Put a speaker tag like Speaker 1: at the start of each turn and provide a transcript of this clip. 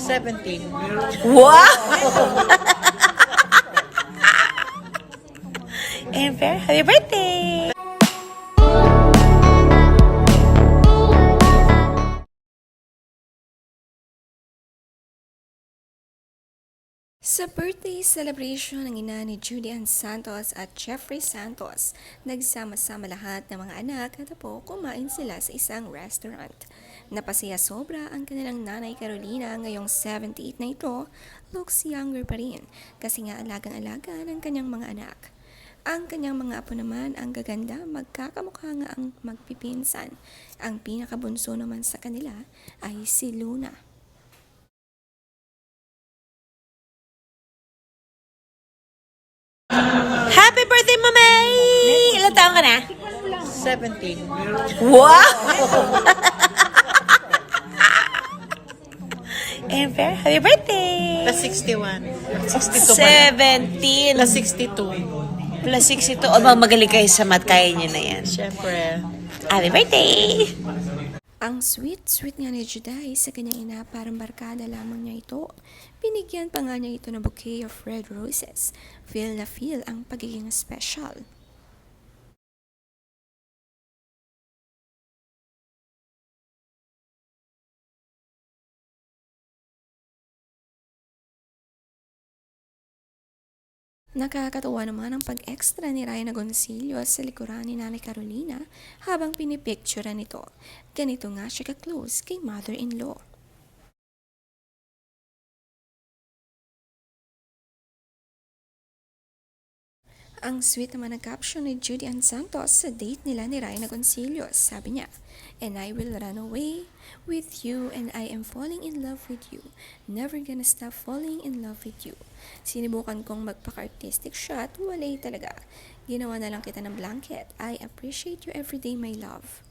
Speaker 1: 17.
Speaker 2: Wow! And very happy birthday!
Speaker 3: Sa birthday celebration ng ina ni Judy Ann Santos at Jeffrey Santos, nagsama-sama lahat ng mga anak at apo kumain sila sa isang restaurant. Napasaya sobra ang kanilang nanay Carolina ngayong 78 na ito, looks younger pa rin kasi nga alagang-alaga ng kanyang mga anak. Ang kanyang mga apo naman ang gaganda, magkakamukha nga ang magpipinsan. Ang pinakabunso naman sa kanila ay si Luna.
Speaker 2: Happy birthday, Mamay! Ilang taon ka na?
Speaker 1: 17.
Speaker 2: Wow! And very happy birthday!
Speaker 1: Plus 61. 62 pala.
Speaker 2: 17
Speaker 1: Plus 62.
Speaker 2: plus 62. O, magaling kayo sa math, kaya niyo na yan.
Speaker 1: Siyempre.
Speaker 2: Happy birthday!
Speaker 3: Ang sweet nga ni Juday sa kanyang ina, parang barkada lamang niya ito. Binigyan pa nga niya ito ng bouquet of red roses. Feel na feel ang pagiging special. Nakakatuwa naman ang pag-extra ni Ryan Agoncillo sa likuran ni Nanay Carolina habang pinipicturean nito. Ganito nga siya ka-close kay mother-in-law. Ang sweet naman ng caption ni Judy Ann Santos sa date nila ni Ryan Agoncillo. Sabi niya, "And I will run away with you and I am falling in love with you. Never gonna stop falling in love with you." Sinibukan kong magpaka-artistic shot, walay talaga. Ginawa na lang kita ng blanket. I appreciate you everyday, my love.